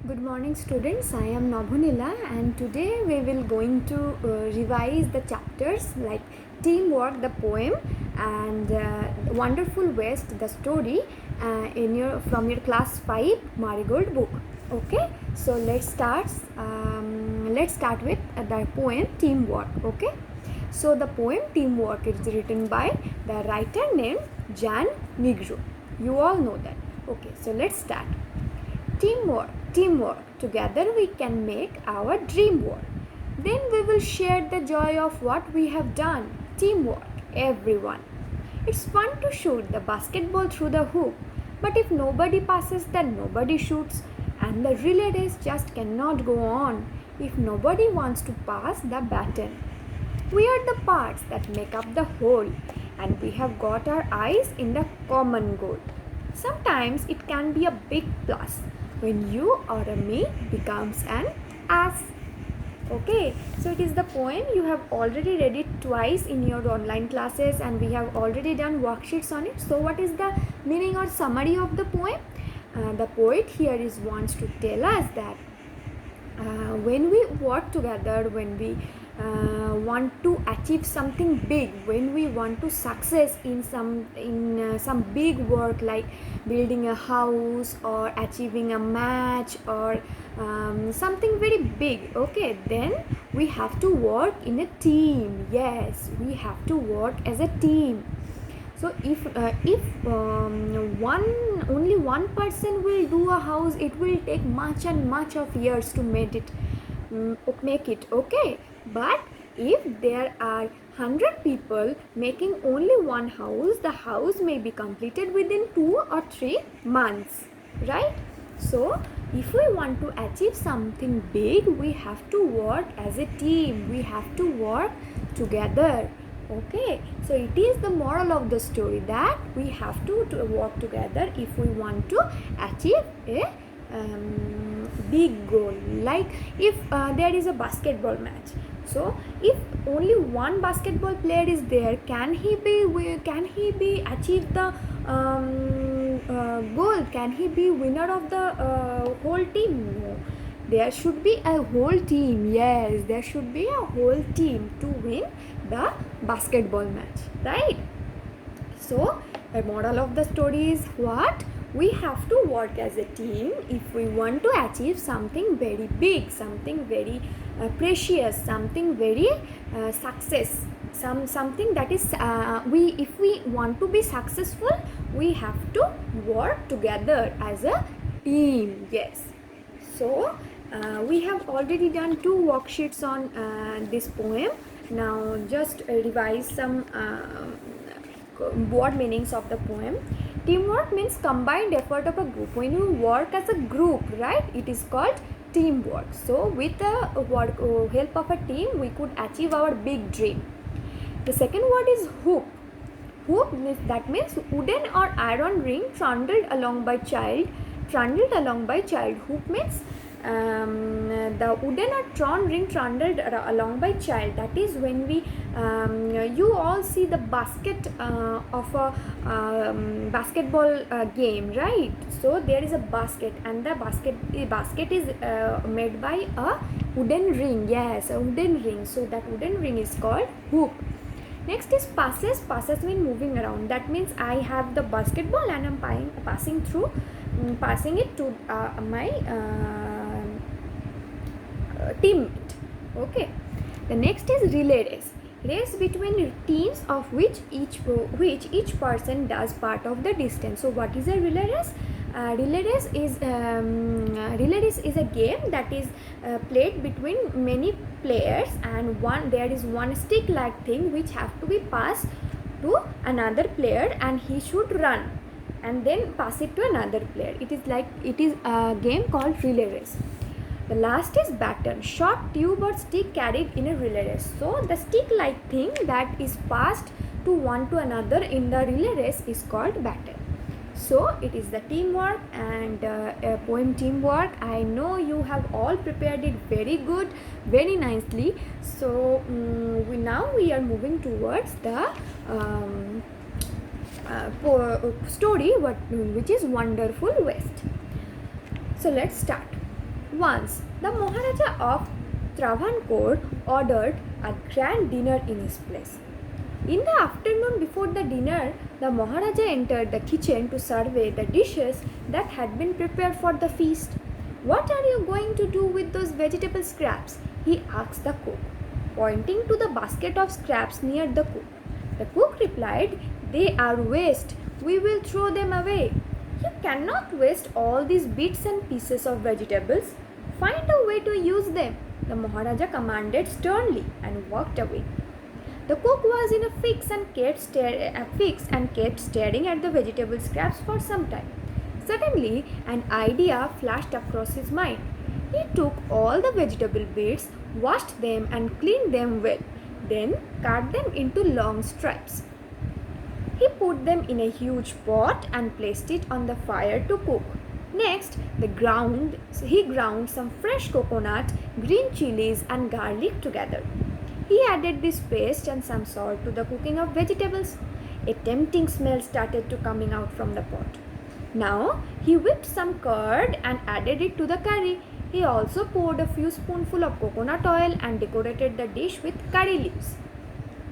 Good morning students, I am Nabhunila and today we will going to revise the chapters like Teamwork, the poem and Wonderful West, the story from your class 5 Marigold book. Okay, so let's start with the poem Teamwork. Okay, so the poem Teamwork is written by the writer named Jan Nigro. You all know that. Okay, so let's start. Teamwork. Together we can make our dream work. Then we will share the joy of what we have done. Teamwork, everyone. It's fun to shoot the basketball through the hoop, but if nobody passes, then nobody shoots, and the relay race just cannot go on if nobody wants to pass the baton. We are the parts that make up the whole, and we have got our eyes in the common goal. Sometimes it can be a big plus when you or a me becomes an ass. Okay, so it is the poem. You have already read it twice in your online classes and we have already done worksheets on it. So what is the meaning or summary of the poem? The poet here wants to tell us that when we work together, when we want to achieve something big, when we want to success in some big work like building a house or achieving a match or something very big, okay, then we have to work in a team. Yes, we have to work as a team. So if only one person will do a house, it will take much and much of years to make it, okay. But if there are 100 people making only one house, the house may be completed within 2 or 3 months, right? So if we want to achieve something big, we have to work as a team, we have to work together. Okay, so it is the moral of the story that we have to work together if we want to achieve a big goal. Like if there is a basketball match, so if only one basketball player is there, can he be achieve the goal? Can he be winner of the whole team? No, there should be a whole team. Yes, there should be a whole team to win the basketball match, right? So the moral of the story is what? We have to work as a team if we want to achieve something very big, something very precious, something very success, something that is if we want to be successful, we have to work together as a team. Yes, so we have already done 2 worksheets on this poem. Now just revise some word meanings of the poem. Teamwork means combined effort of a group. When you work as a group, right, it is called teamwork. So with the help of a team, we could achieve our big dream. The second word is hoop. Hoop means, that means wooden or iron ring trundled along by child. Hoop means the wooden or drawn ring trundled along by child. That is when we you all see the basket of a basketball game, right? So there is a basket and the basket is made by a wooden ring. Yes, a wooden ring. So that wooden ring is called hoop. Next is passes. Passes mean moving around. That means I have the basketball and I'm passing it to my teammate. Okay. The next is relay race. Race between teams of which each person does part of the distance. So what is a relay race? Relay race is a game that is played between many players, and there is one stick like thing which have to be passed to another player and he should run and then pass it to another player. It is a game called relay race. The last is baton, short tube or stick carried in a relay race. So the stick like thing that is passed to one to another in the relay race is called baton. So it is the teamwork and poem Teamwork. I know you have all prepared it very good, very nicely. So we are moving towards the story which is Wonderful West. So let's start. Once, the Maharaja of Travancore ordered a grand dinner in his place. In the afternoon before the dinner, the Maharaja entered the kitchen to survey the dishes that had been prepared for the feast. What are you going to do with those vegetable scraps? He asked the cook, pointing to the basket of scraps near the cook. The cook replied, "They are waste. We will throw them away." "You cannot waste all these bits and pieces of vegetables. Find a way to use them," the Maharaja commanded sternly and walked away. The cook was in a fix and kept staring at the vegetable scraps for some time. Suddenly, an idea flashed across his mind. He took all the vegetable bits, washed them, and cleaned them well, then cut them into long strips. He put them in a huge pot and placed it on the fire to cook. Next, he ground some fresh coconut, green chilies, and garlic together. He added this paste and some salt to the cooking of vegetables. A tempting smell started to coming out from the pot. Now he whipped some curd and added it to the curry. He also poured a few spoonfuls of coconut oil and decorated the dish with curry leaves.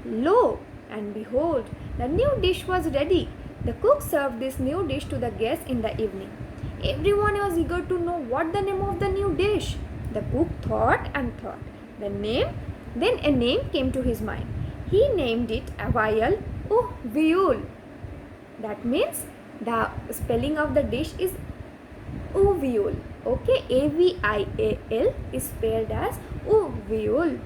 Lo and behold, the new dish was ready. The cook served this new dish to the guests in the evening. Everyone was eager to know what the name of the new dish. The cook thought and thought. Then a name came to his mind. He named it Avial Viol. That means the spelling of the dish is Uviol. Okay, Avial is spelled as Uviol.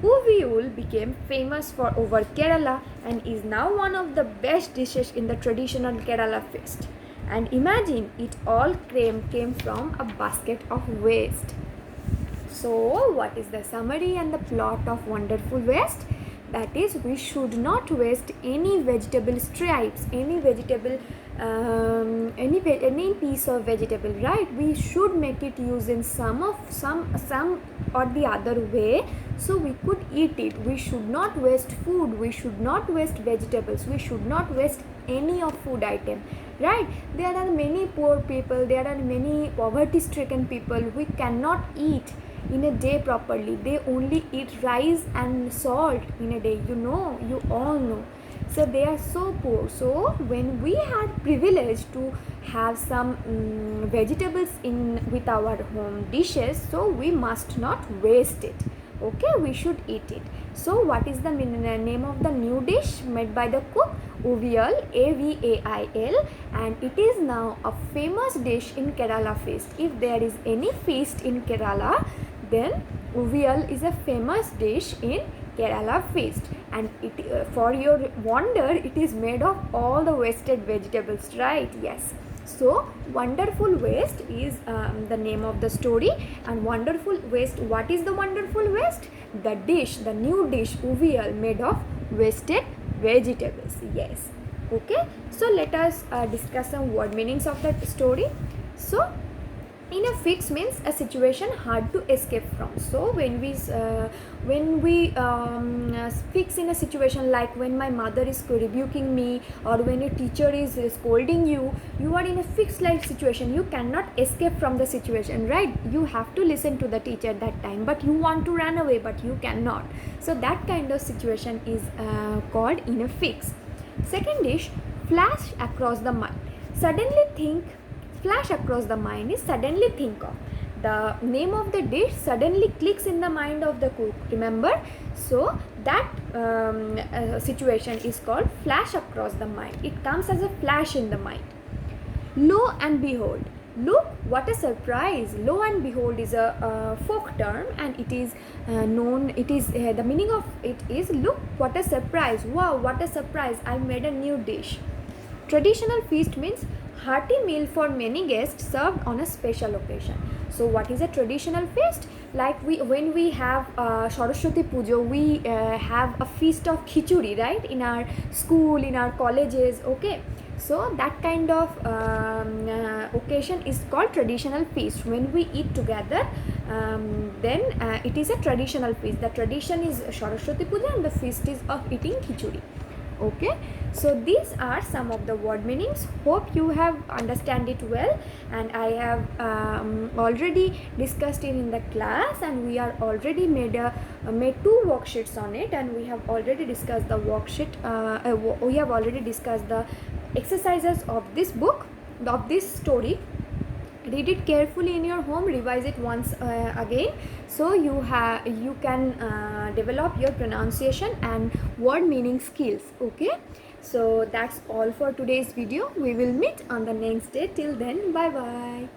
Uviol became famous for over Kerala and is now one of the best dishes in the traditional Kerala feast. And imagine, it all came from a basket of waste. So, what is the summary and the plot of Wonderful Waste? That is, we should not waste any vegetable stripes, any piece of vegetable, right? We should make it use in some or the other way, so we could eat it. We should not waste food. We should not waste vegetables. We should not waste any of food item, right? There are many poor people. There are many poverty-stricken people who cannot eat in a day properly. They only eat rice and salt in a day, you all know. So they are so poor. So when we had privilege to have some vegetables in with our home dishes, so we must not waste it. Okay, we should eat it. So what is the name of the new dish made by the cook? Uvial, Avail, and it is now a famous dish in Kerala feast. If there is any feast in Kerala, then Uvial is a famous dish in Kerala feast, and for your wonder, it is made of all the wasted vegetables, right? Yes. So Wonderful Waste is the name of the story. And Wonderful Waste, what is the Wonderful Waste? The dish, the new dish Uvial, made of wasted vegetables. Yes. Okay, so let us discuss some word meanings of that story. So in a fix means a situation hard to escape from. So when we fix in a situation, like when my mother is rebuking me, or when a teacher is scolding you, you are in a fixed life situation. You cannot escape from the situation, right? You have to listen to the teacher that time, but you want to run away, but you cannot. So that kind of situation is called in a fix. Second is flash across the mind. Flash across the mind is suddenly think of. The name of the dish suddenly clicks in the mind of the cook. Remember? So that situation is called flash across the mind. It comes as a flash in the mind. Lo and behold. Look, what a surprise! Lo and behold is a folk term, and it is known. It is the meaning of it is, look, what a surprise! Wow, what a surprise! I made a new dish. Traditional feast means hearty meal for many guests served on a special occasion. So what is a traditional feast? Like when we have Saraswati Pujo, we have a feast of khichuri, right? In our school, in our colleges, okay? So that kind of occasion is called traditional feast. When we eat together, then it is a traditional feast. The tradition is Saraswati Puja and the feast is of eating khichuri. Okay, So these are some of the word meanings. Hope you have understand it well, and I have already discussed it in the class, and we are already made two worksheets on it, and we have already discussed the worksheet. We have already discussed the exercises of this book, of this story. Read it carefully in your home, revise it once again, so you can develop your pronunciation and word meaning skills. Okay, so that's all for today's video. We will meet on the next day. Till then, bye bye.